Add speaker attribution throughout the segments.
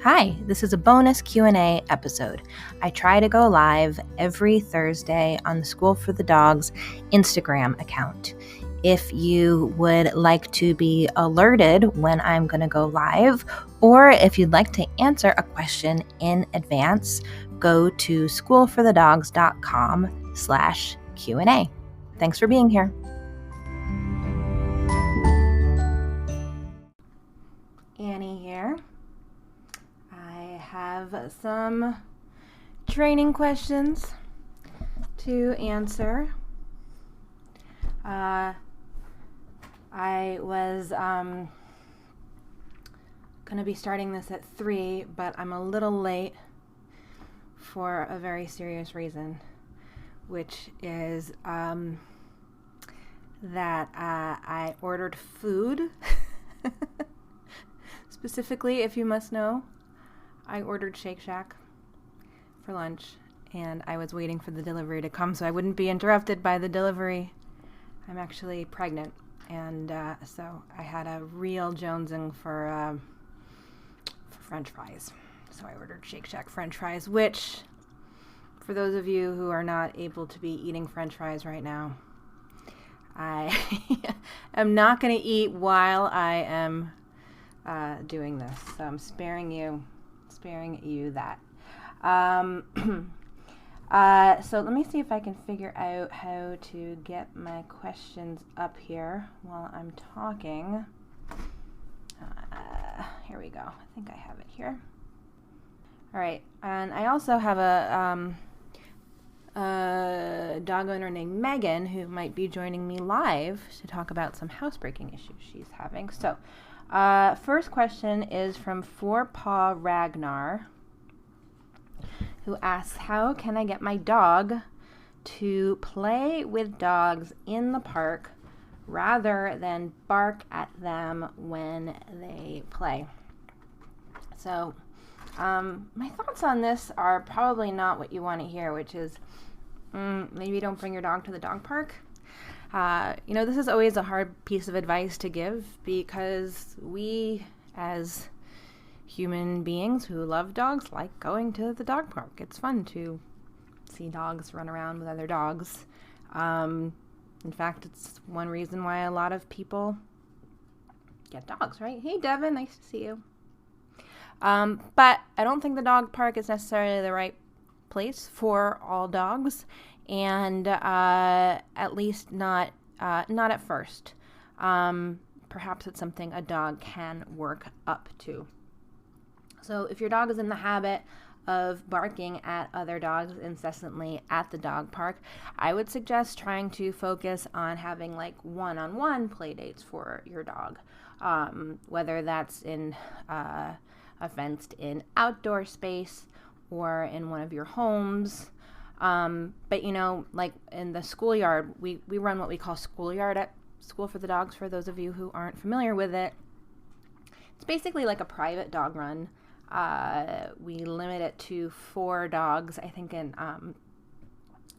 Speaker 1: Hi, this is a bonus Q&A episode. I try to go live every Thursday on the School for the Dogs Instagram account. If you would like to be alerted when I'm going to go live, or if you'd like to answer a question in advance, go to schoolforthedogs.com/Q&A. Thanks for being here. Annie here. I have some training questions to answer. I was going to be starting this at 3, but I'm a little late for a very serious reason, which is that I ordered food. Specifically, if you must know, I ordered Shake Shack for lunch, and I was waiting for the delivery to come so I wouldn't be interrupted by the delivery. I'm actually pregnant, and so I had a real jonesing for French fries. So I ordered Shake Shack French fries, which, for those of you who are not able to be eating French fries right now, I am not going to eat while I am doing this. So I'm sparing you that. So let me see if I can figure out how to get my questions up here while I'm talking. Here we go. I think I have it here. All right, and I also have a dog owner named Megan who might be joining me live to talk about some housebreaking issues she's having. So, first question is from Four Paw Ragnar, who asks, how can I get my dog to play with dogs in the park rather than bark at them when they play? So, my thoughts on this are probably not what you want to hear, which is maybe don't bring your dog to the dog park. This is always a hard piece of advice to give because we, as human beings who love dogs, like going to the dog park. It's fun to see dogs run around with other dogs. In fact, it's one reason why a lot of people get dogs, right? Hey, Devin, nice to see you. But I don't think the dog park is necessarily the right place for all dogs, and at least not at first. Perhaps it's something a dog can work up to. So if your dog is in the habit of barking at other dogs incessantly at the dog park, I would suggest trying to focus on having like one-on-one play dates for your dog, whether that's in a fenced-in outdoor space or in one of your homes. But like in the schoolyard, we run what we call schoolyard at School for the Dogs, for those of you who aren't familiar with it. It's basically like a private dog run. We limit it to 4 dogs. I think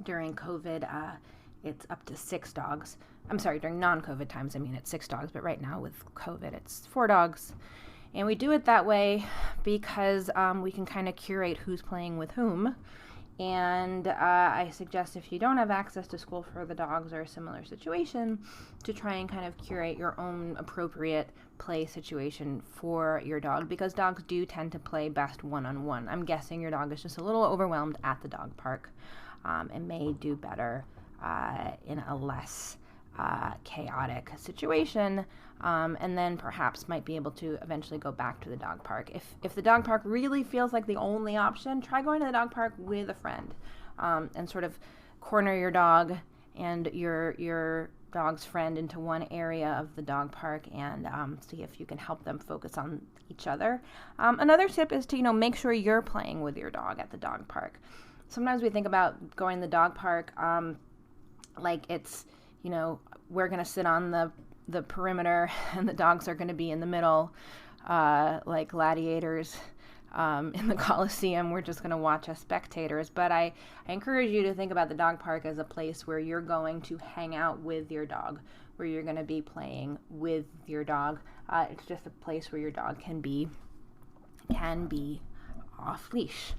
Speaker 1: during COVID, it's up to 6 dogs. I'm sorry, during non-COVID times, it's 6 dogs, but right now with COVID, it's 4 dogs. And we do it that way because we can kind of curate who's playing with whom. And I suggest, if you don't have access to School for the Dogs or a similar situation, to try and kind of curate your own appropriate play situation for your dog, because dogs do tend to play best one-on-one. I'm guessing your dog is just a little overwhelmed at the dog park and may do better in a less chaotic situation, and then perhaps might be able to eventually go back to the dog park. If the dog park really feels like the only option, try going to the dog park with a friend, and sort of corner your dog and your dog's friend into one area of the dog park and see if you can help them focus on each other. Another tip is to make sure you're playing with your dog at the dog park. Sometimes we think about going to the dog park like it's we're going to sit on the perimeter and the dogs are going to be in the middle, like gladiators in the Coliseum. We're just going to watch as spectators. But I encourage you to think about the dog park as a place where you're going to hang out with your dog, where you're going to be playing with your dog. It's just a place where your dog can be can be off leash.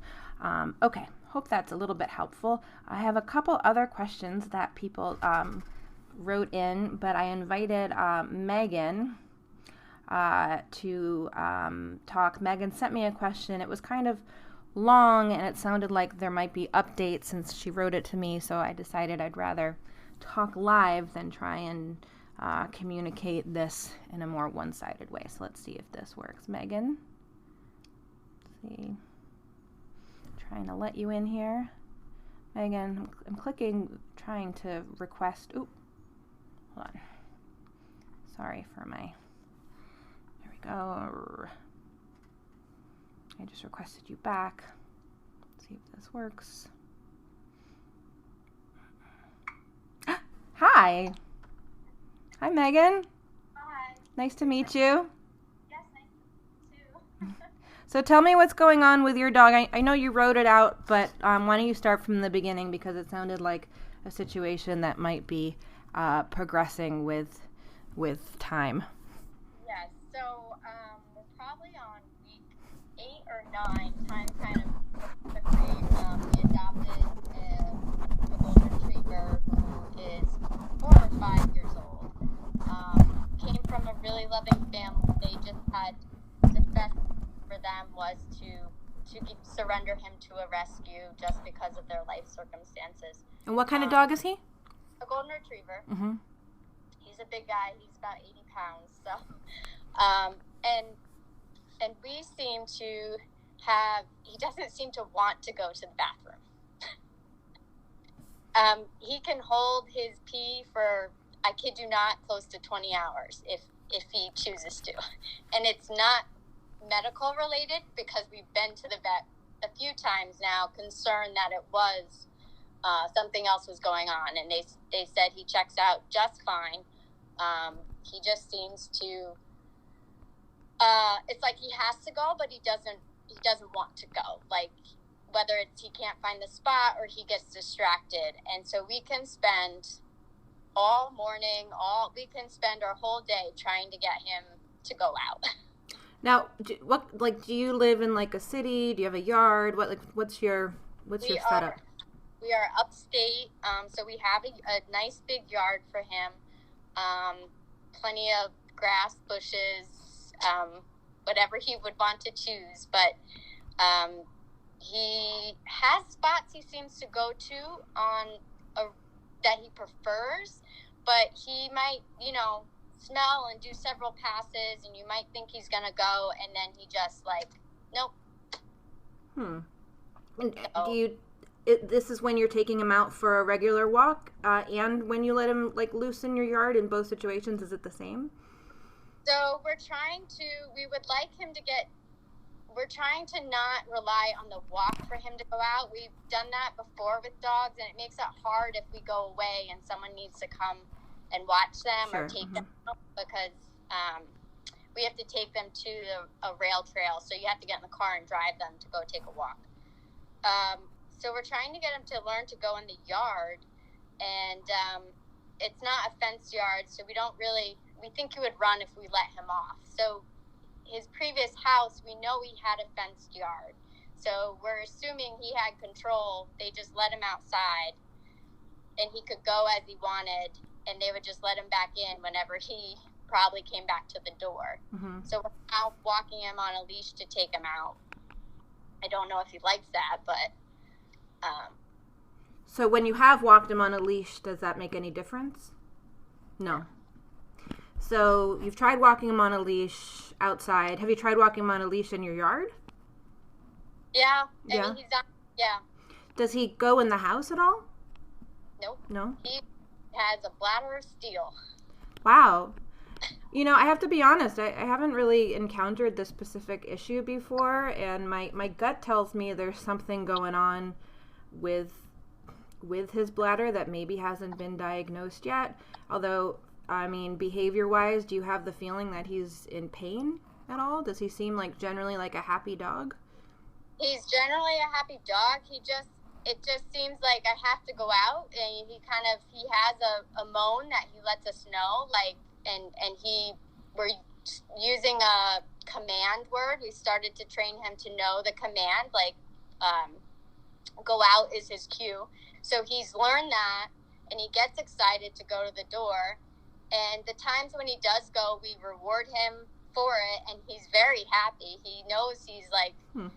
Speaker 1: Okay, hope that's a little bit helpful. I have a couple other questions that people wrote in, but I invited Megan to talk. Megan sent me a question. It was kind of long and it sounded like there might be updates since she wrote it to me, so I decided I'd rather talk live than try and communicate this in a more one-sided way. So let's see if this works. Megan, let's see. Trying to let you in here. Megan, I'm clicking, trying to request. Oop, hold on. Sorry for my, there we go. I just requested you back. Let's see if this works. Hi. Hi, Megan.
Speaker 2: Hi.
Speaker 1: Nice to meet you.
Speaker 2: Yes, nice to meet you too.
Speaker 1: So tell me what's going on with your dog. I know you wrote it out, but why don't you start from the beginning, because it sounded like a situation that might be progressing with time.
Speaker 2: Yes, so we're probably on week 8 or 9. Time kind of quickly. We adopted a golden retriever who is 4 or 5 years old. Came from a really loving family. They just had the best for them was to surrender him to a rescue just because of their life circumstances.
Speaker 1: And what kind of dog is he?
Speaker 2: A golden retriever.
Speaker 1: Mm-hmm.
Speaker 2: He's a big guy. He's about 80 pounds. So, and we seem to have. He doesn't seem to want to go to the bathroom. He can hold his pee for, I kid you not, close to 20 hours if he chooses to, and it's not medical related because we've been to the vet a few times now, concerned that it was something else was going on, and they said he checks out just fine. He just seems to it's like he has to go, but he doesn't want to go, like whether it's he can't find the spot or he gets distracted. And so we can spend all morning, we can spend our whole day trying to get him to go out.
Speaker 1: Now, do you live in like a city? Do you have a yard? What's your setup?
Speaker 2: We are upstate, so we have a nice big yard for him. Plenty of grass, bushes, whatever he would want to choose. But he has spots he seems to go to that he prefers, but he might, smell and do several passes, and you might think he's gonna go, and then he just nope.
Speaker 1: And this is when you're taking him out for a regular walk, and when you let him loose in your yard? In both situations, is it the same?
Speaker 2: So we're trying to not rely on the walk for him to go out. We've done that before with dogs, and it makes it hard if we go away and someone needs to come and watch them. Sure. Or take them out, because we have to take them to a rail trail, so you have to get in the car and drive them to go take a walk. So we're trying to get him to learn to go in the yard, and it's not a fenced yard, so we think he would run if we let him off. So his previous house, we know he had a fenced yard, so we're assuming he had control. They just let him outside, and he could go as he wanted, and they would just let him back in whenever he probably came back to the door. Mm-hmm. So we're out walking him on a leash to take him out. I don't know if he likes that, but
Speaker 1: so when you have walked him on a leash, does that make any difference? No. So you've tried walking him on a leash outside. Have you tried walking him on a leash in your yard?
Speaker 2: Yeah. I mean, yeah.
Speaker 1: Does he go in the house at all?
Speaker 2: Nope.
Speaker 1: No?
Speaker 2: He has a bladder of steel.
Speaker 1: Wow. I have to be honest, I haven't really encountered this specific issue before, and my gut tells me there's something going on with his bladder that maybe hasn't been diagnosed yet. Although, I mean, behavior-wise, do you have the feeling that he's in pain at all? Does he seem generally like a happy dog?
Speaker 2: He's generally a happy dog. It just seems like I have to go out, and he has a moan that he lets us know, we're using a command word. We started to train him to know the command, like go out is his cue. So he's learned that, and he gets excited to go to the door. And the times when he does go, we reward him for it, and he's very happy. He knows he's like done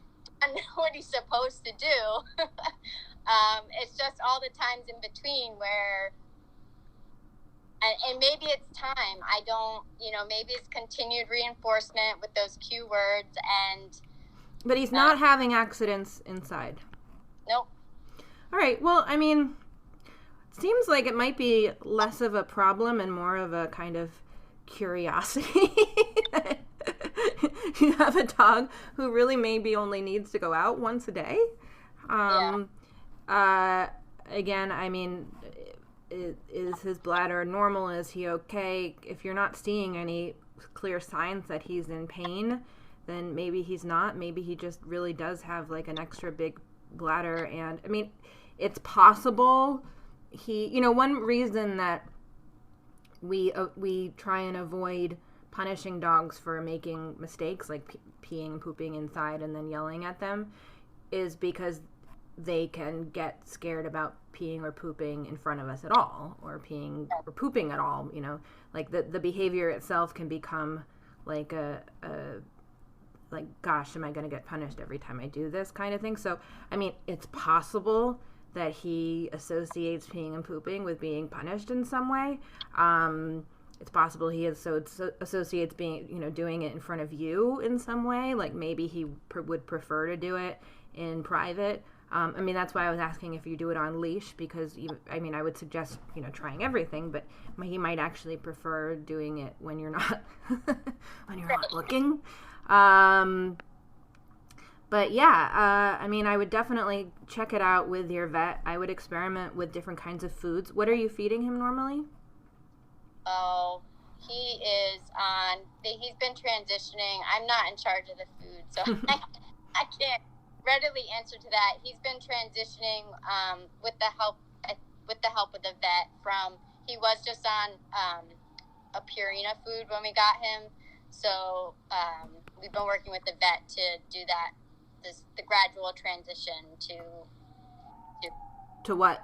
Speaker 2: what he's supposed to do. It's just all the times in between where, and maybe it's time. I don't, maybe it's continued reinforcement with those cue words.
Speaker 1: But he's not having accidents inside.
Speaker 2: Nope.
Speaker 1: All right. Well, I mean, it seems like it might be less of a problem and more of a kind of curiosity. You have a dog who really maybe only needs to go out once a day. Again, I mean, is his bladder normal? Is he okay? If you're not seeing any clear signs that he's in pain, then maybe he's not. Maybe he just really does have like an extra big bladder. And I mean, it's possible one reason that we try and avoid punishing dogs for making mistakes like peeing and pooping inside and then yelling at them is because they can get scared about peeing or pooping in front of us at all, or peeing or pooping at all. Like the behavior itself can become like like, gosh, am I going to get punished every time I do this kind of thing? So, I mean, it's possible that he associates peeing and pooping with being punished in some way. It's possible he associates being, doing it in front of you in some way. Like maybe he would prefer to do it in private. I mean, that's why I was asking if you do it on leash, because I would suggest, trying everything, but he might actually prefer doing it when you're not, looking. But yeah, I would definitely check it out with your vet. I would experiment with different kinds of foods. What are you feeding him normally?
Speaker 2: Oh, he's been transitioning. I'm not in charge of the food, so I can't readily answer to that. He's been transitioning with the help of the vet. He was just on a Purina food when we got him, so we've been working with the vet to do that. The gradual transition
Speaker 1: to what?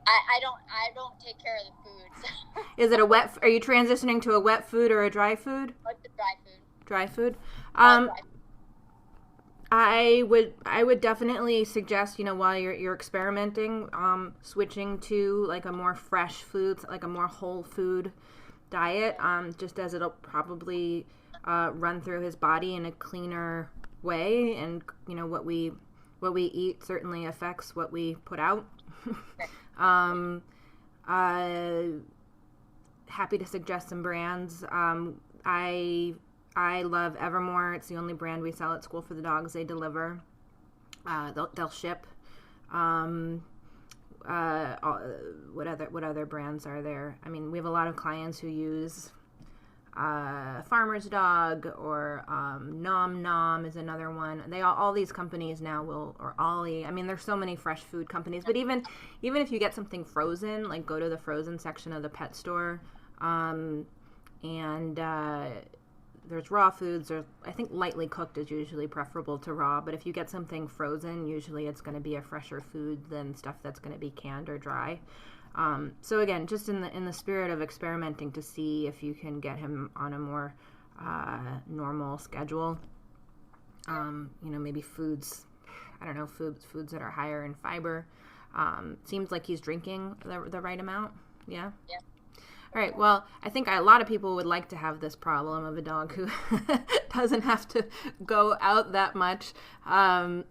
Speaker 2: I don't take care of the foods.
Speaker 1: Is it are you transitioning to a wet food or a dry food?
Speaker 2: What's the dry food?
Speaker 1: Dry food.
Speaker 2: Dry.
Speaker 1: I would definitely suggest, while you're experimenting, switching to like a more fresh food, like a more whole food diet, just as it'll probably run through his body in a cleaner way, and what we eat certainly affects what we put out. Happy to suggest some brands. I love Evermore. It's the only brand we sell at School for the Dogs. They deliver. They'll ship. What other brands are there? I mean, we have a lot of clients who use Farmer's Dog, or Nom Nom is another one. All these companies now or Ollie. I mean, there's so many fresh food companies. But even if you get something frozen, like go to the frozen section of the pet store, and there's raw foods. I think lightly cooked is usually preferable to raw. But if you get something frozen, usually it's going to be a fresher food than stuff that's going to be canned or dry. So again, just in the spirit of experimenting to see if you can get him on a more normal schedule. Maybe foods. I don't know, foods that are higher in fiber. Seems like he's drinking the right amount. Yeah.
Speaker 2: Yeah.
Speaker 1: All right. Well, I think a lot of people would like to have this problem of a dog who doesn't have to go out that much. I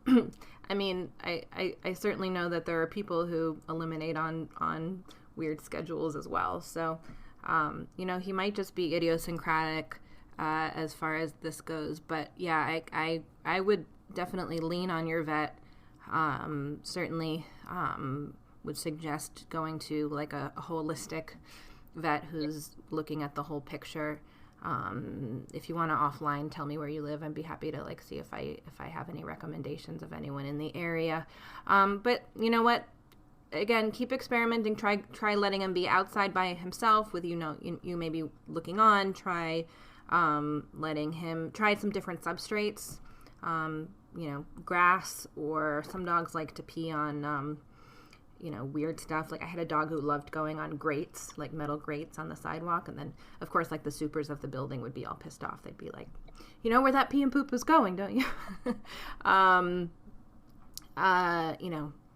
Speaker 1: certainly know that there are people who eliminate on weird schedules as well. So, he might just be idiosyncratic as far as this goes. But yeah, I would definitely lean on your vet. Certainly would suggest going to like a holistic vet who's looking at the whole picture. If you want to offline tell me where you live, I'd be happy to see if I have any recommendations of anyone in the area. But you know what? Again, keep experimenting. Try letting him be outside by himself with you maybe looking on. Try letting him try some different substrates, grass, or some dogs like to pee on, weird stuff. Like I had a dog who loved going on grates, like metal grates on the sidewalk. And then, of course, like the supers of the building would be all pissed off. They'd be like, you know where that pee and poop is going, don't you?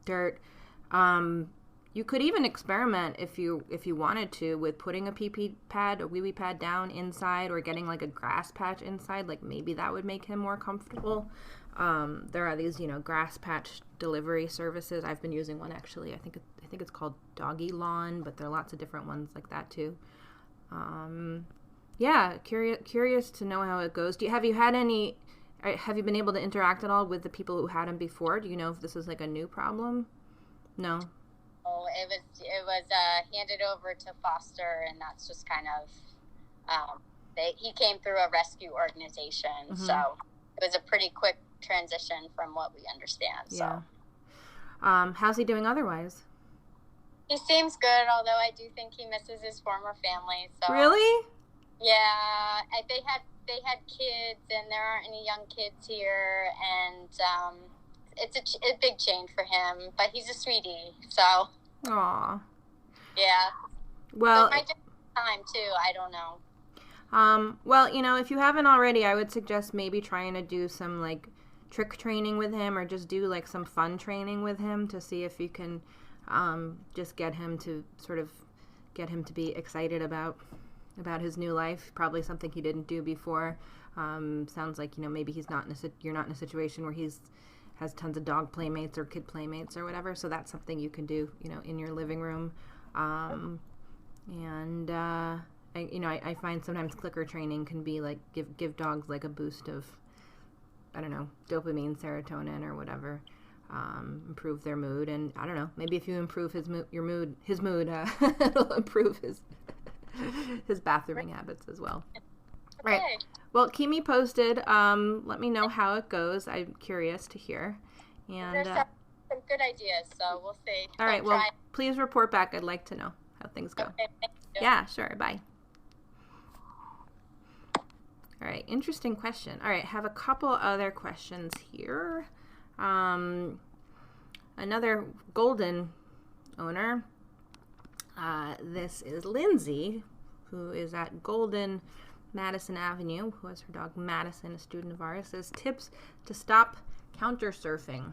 Speaker 1: Dirt. You could even experiment if you wanted to with putting a pee-pee pad, a wee-wee pad down inside, or getting like a grass patch inside. Like maybe that would make him more comfortable. There are these, grass patch delivery services. I've been using one actually. I think it's called Doggy Lawn, but there are lots of different ones like that too. Curious to know how it goes. Have you been able to interact at all with the people who had him before? Do you know if this is like a new problem? No.
Speaker 2: Oh, it was handed over to foster, and that's just kind of he came through a rescue organization, so it was a pretty quick transition from what we understand.
Speaker 1: Yeah. So, how's he doing otherwise?
Speaker 2: He seems good, although I do think he misses his former family. So
Speaker 1: really?
Speaker 2: Yeah, they had kids, and there aren't any young kids here, and it's a big change for him. But he's a sweetie, so.
Speaker 1: Aw.
Speaker 2: Yeah.
Speaker 1: Well,
Speaker 2: it might take time too. I don't know.
Speaker 1: If you haven't already, I would suggest maybe trying to do some like trick training with him, or just do like some fun training with him to see if you can just get him to be excited about his new life. Probably something he didn't do before. Sounds like, maybe you're not in a situation where has tons of dog playmates or kid playmates or whatever. So that's something you can do, in your living room. I find sometimes clicker training can be like give dogs like a boost of, I don't know, dopamine, serotonin, or whatever, improve their mood. And I don't know, maybe if you improve his mood, it'll improve his bathrooming habits as well.
Speaker 2: Okay.
Speaker 1: Right. Well, keep me posted. Let me know how it goes. I'm curious to hear. And
Speaker 2: there's some good ideas, so we'll see.
Speaker 1: All right. Well, please report back. I'd like to know how things go.
Speaker 2: Okay, thank you.
Speaker 1: Yeah, sure. Bye. All right. Interesting question. All right. Have a couple other questions here. Another golden owner. This is Lindsay, who is at Golden Madison Avenue, who has her dog Madison, a student of ours, says tips to stop counter surfing.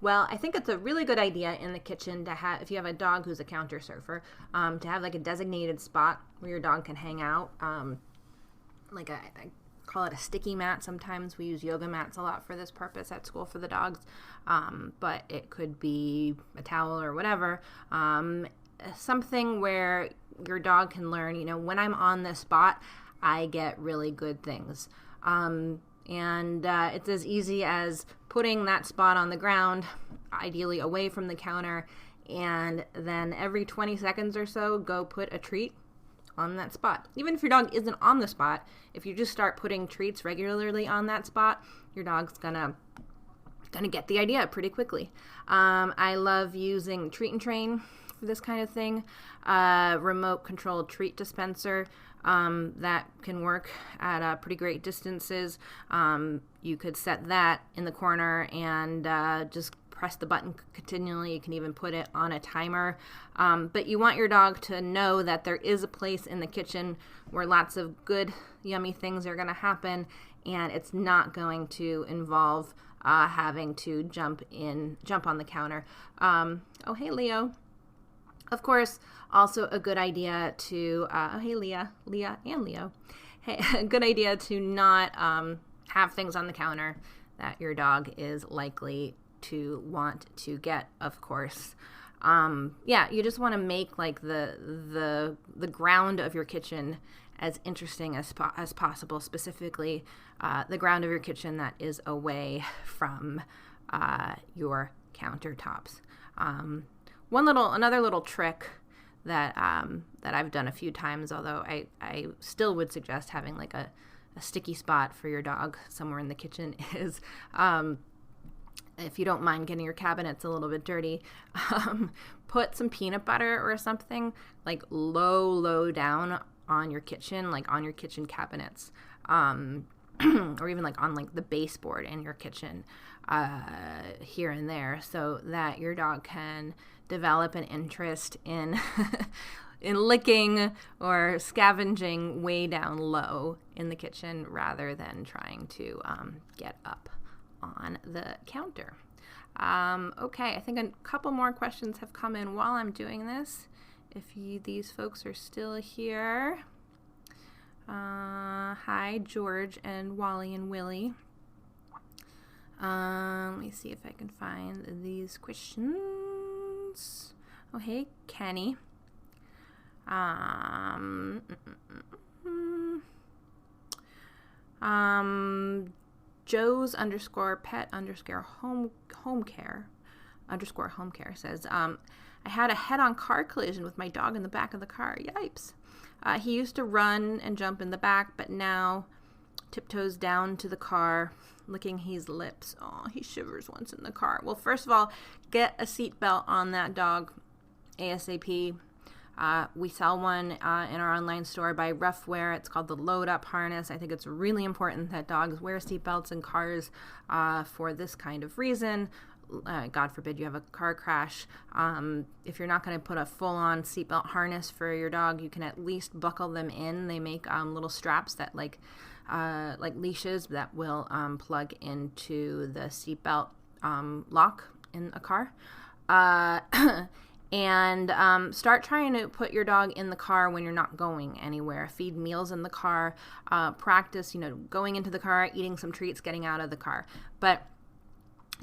Speaker 1: Well, I think it's a really good idea in the kitchen to have, if you have a dog who's a counter surfer, to have like a designated spot where your dog can hang out. I call it a sticky mat. Sometimes we use yoga mats a lot for this purpose at school for the dogs. But it could be a towel or whatever. Something where your dog can learn, when I'm on this spot, I get really good things. It's as easy as putting that spot on the ground, ideally away from the counter, and then every 20 seconds or so, go put a treat on that spot. Even if your dog isn't on the spot, if you just start putting treats regularly on that spot, your dog's gonna get the idea pretty quickly. I love using Treat and Train for this kind of thing. Remote controlled treat dispenser that can work at pretty great distances. You could set that in the corner and just press the button continually. You can even put it on a timer. But you want your dog to know that there is a place in the kitchen where lots of good, yummy things are going to happen, and it's not going to involve having to jump on the counter. Oh, hey, Leo. Of course, also a good idea to, hey, Leah and Leo. Hey, a good idea to not have things on the counter that your dog is likely to want to get, of course. You just want to make like the ground of your kitchen as interesting as possible, specifically the ground of your kitchen that is away from your countertops. Another little trick that I've done a few times, although I still would suggest having like a sticky spot for your dog somewhere in the kitchen, is if you don't mind getting your cabinets a little bit dirty, put some peanut butter or something like low down on your kitchen, like on your kitchen cabinets, or even like on like the baseboard in your kitchen, here and there, so that your dog can develop an interest in in licking or scavenging way down low in the kitchen rather than trying to get up on the counter. Okay, I think a couple more questions have come in while I'm doing this. If these folks are still here. Hi, George and Wally and Willie. Let me see if I can find these questions. Oh, hey, Kenny. Joe's _pet_home care says, I had a head-on car collision with my dog in the back of the car. Yipes. He used to run and jump in the back, but now tiptoes down to the car, licking his lips. Oh, he shivers once in the car. Well, first of all, get a seatbelt on that dog ASAP. We sell one in our online store by Roughwear. It's called the Load Up Harness. I think it's really important that dogs wear seatbelts in cars for this kind of reason. God forbid you have a car crash. If you're not going to put a full-on seatbelt harness for your dog, you can at least buckle them in. They make little straps that like leashes that will plug into the seatbelt lock in a car. And start trying to put your dog in the car when you're not going anywhere. Feed meals in the car. Practice, going into the car, eating some treats, getting out of the car. But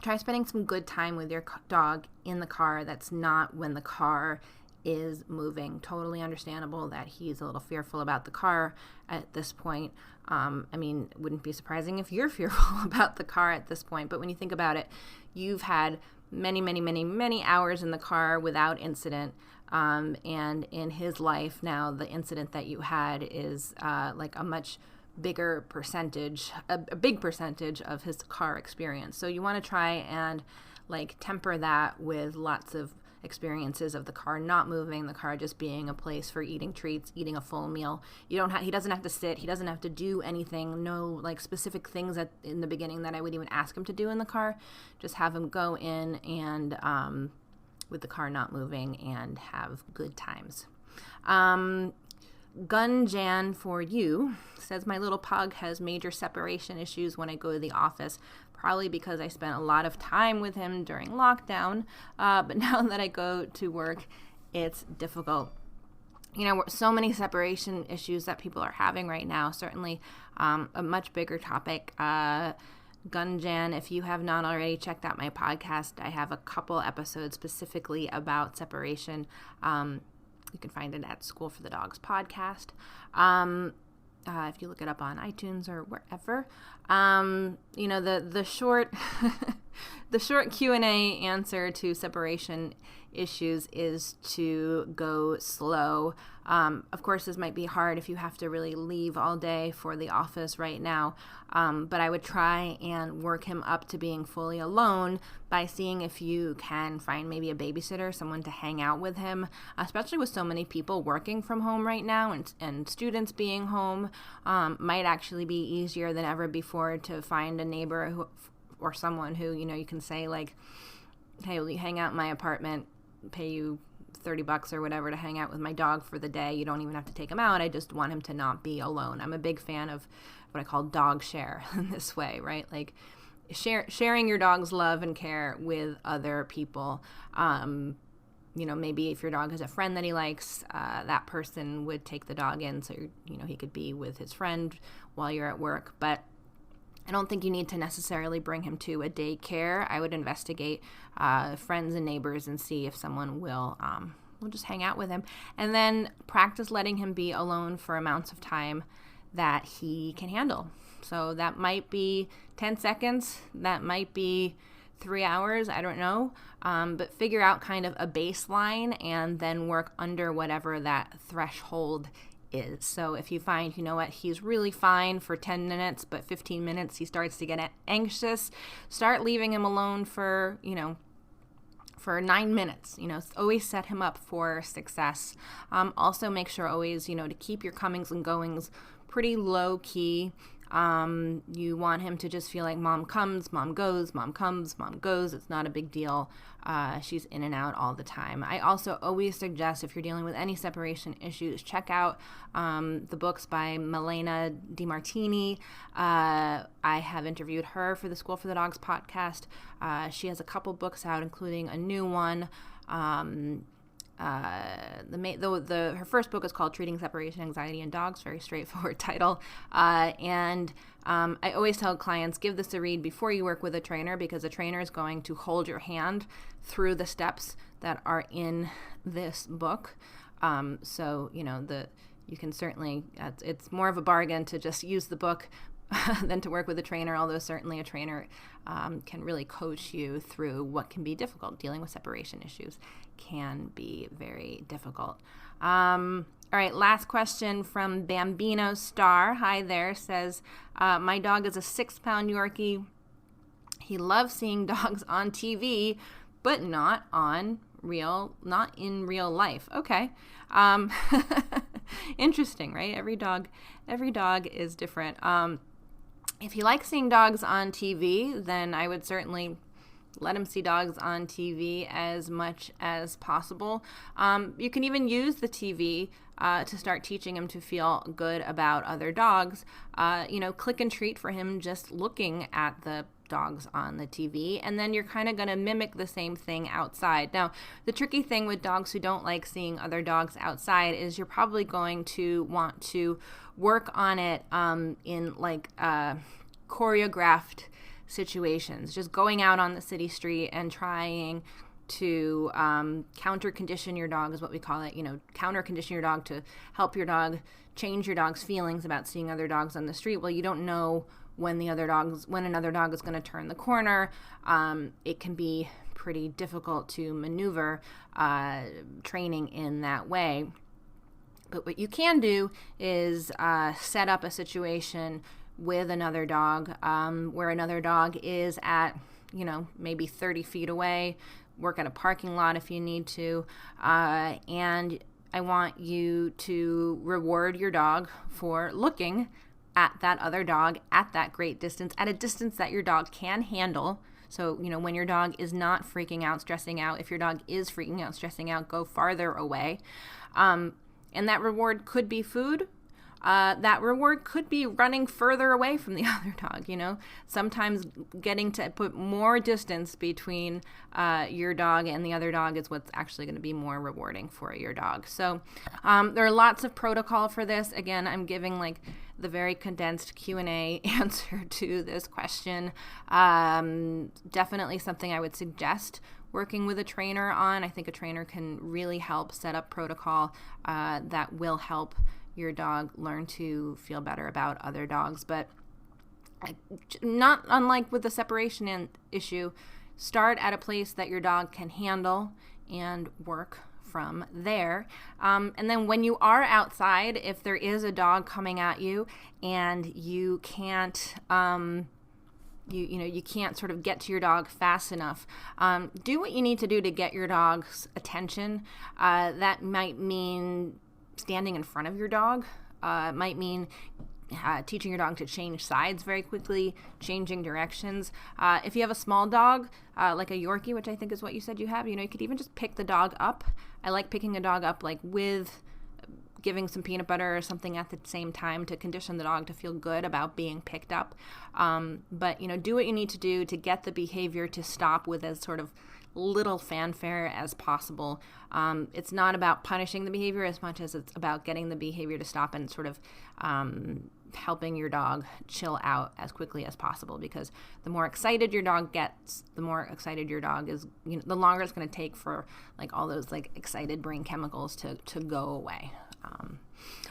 Speaker 1: try spending some good time with your dog in the car. That's not when the car is moving. Totally understandable that he's a little fearful about the car at this point. It wouldn't be surprising if you're fearful about the car at this point. But when you think about it, you've had many, many, many, many hours in the car without incident. And in his life now, the incident that you had is like a much bigger percentage, a big percentage of his car experience. So you want to try and like temper that with lots of experiences of the car not moving, the car just being a place for eating treats, eating a full meal. He doesn't have to sit, he doesn't have to do anything, no like specific things in the beginning that I would even ask him to do in the car. Just have him go in and with the car not moving and have good times. Gun Jan for you says, my little pug has major separation issues when I go to the office, probably because I spent a lot of time with him during lockdown, but now that I go to work, it's difficult. So many separation issues that people are having right now, certainly a much bigger topic. Gun Jan, if you have not already checked out my podcast, I have a couple episodes specifically about separation. You can find it at School for the Dogs podcast. If you look it up on iTunes or wherever, the short the short Q&A answer to separation issues is to go slow. Of course, this might be hard if you have to really leave all day for the office right now, but I would try and work him up to being fully alone by seeing if you can find maybe a babysitter, someone to hang out with him, especially with so many people working from home right now and students being home. Might actually be easier than ever before to find a neighbor or someone who, you can say like, hey, will you hang out in my apartment, pay you $30 or whatever to hang out with my dog for the day. You don't even have to take him out. I just want him to not be alone. I'm a big fan of what I call dog share in this way, right? Like sharing your dog's love and care with other people. Maybe if your dog has a friend that he likes, that person would take the dog in so, he could be with his friend while you're at work. But I don't think you need to necessarily bring him to a daycare. I would investigate friends and neighbors and see if someone will just hang out with him. And then practice letting him be alone for amounts of time that he can handle. So that might be 10 seconds. That might be 3 hours. I don't know. But figure out kind of a baseline and then work under whatever that threshold is. So if you find, he's really fine for 10 minutes, but 15 minutes he starts to get anxious, start leaving him alone for, for 9 minutes. Always set him up for success. Also make sure always, to keep your comings and goings pretty low key. You want him to just feel like mom comes, mom goes, mom comes, mom goes. It's not a big deal. She's in and out all the time. I also always suggest, if you're dealing with any separation issues, check out the books by Malena DeMartini. I have interviewed her for the School for the Dogs podcast. She has a couple books out, including a new one. Her first book is called Treating Separation Anxiety in Dogs, very straightforward title. And I always tell clients, give this a read before you work with a trainer, because a trainer is going to hold your hand through the steps that are in this book. So you can certainly, it's more of a bargain to just use the book than to work with a trainer, although certainly a trainer can really coach you through what can be difficult. Dealing with separation issues can be very difficult. All right, last question from Bambino Star. Hi there, says, my dog is a 6-pound Yorkie. He loves seeing dogs on TV, but not in real life. Okay. Interesting, right? Every dog is different. If he likes seeing dogs on TV, then I would certainly let him see dogs on TV as much as possible. You can even use the TV to start teaching him to feel good about other dogs. Click and treat for him just looking at the dogs on the TV, and then you're kind of going to mimic the same thing outside. Now, the tricky thing with dogs who don't like seeing other dogs outside is you're probably going to want to work on it in like choreographed situations, just going out on the city street and trying to counter condition your dog is what we call it, counter condition your dog to help your dog change your dog's feelings about seeing other dogs on the street. Well, you don't know when another dog is going to turn the corner. It can be pretty difficult to maneuver training in that way. But what you can do is set up a situation with another dog where another dog is at, maybe 30 feet away. Work at a parking lot if you need to. And I want you to reward your dog for looking at that other dog at that great distance, at a distance that your dog can handle. So, when your dog is not freaking out, stressing out, if your dog is freaking out, stressing out, go farther away. And that reward could be food. That reward could be running further away from the other dog. Sometimes getting to put more distance between your dog and the other dog is what's actually going to be more rewarding for your dog. So there are lots of protocol for this. Again, I'm giving like the very condensed Q&A answer to this question. Definitely something I would suggest working with a trainer on. I think a trainer can really help set up protocol that will help your dog learn to feel better about other dogs. But not unlike with the separation issue, start at a place that your dog can handle and work from there. And then when you are outside, if there is a dog coming at you and you can't you can't sort of get to your dog fast enough, do what you need to do to get your dog's attention. That might mean standing in front of your dog. It might mean teaching your dog to change sides very quickly, changing directions. If you have a small dog, like a Yorkie, which I think is what you said you have, you could even just pick the dog up. I like picking a dog up like with giving some peanut butter or something at the same time to condition the dog to feel good about being picked up. But, do what you need to do to get the behavior to stop with as sort of little fanfare as possible. It's not about punishing the behavior as much as it's about getting the behavior to stop and sort of helping your dog chill out as quickly as possible, because the more excited your dog gets, the more excited your dog is, the longer it's going to take for like all those like excited brain chemicals to go away.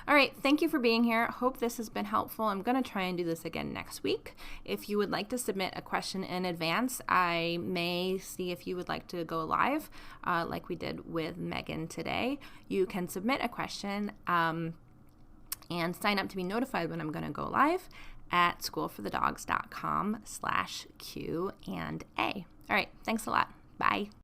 Speaker 1: All right, thank you for being here. Hope this has been helpful. I'm going to try and do this again next week. If you would like to submit a question in advance, I may see if you would like to go live like we did with Megan today. You can submit a question and sign up to be notified when I'm going to go live at schoolforthedogs.com/Q&A. All right, thanks a lot. Bye.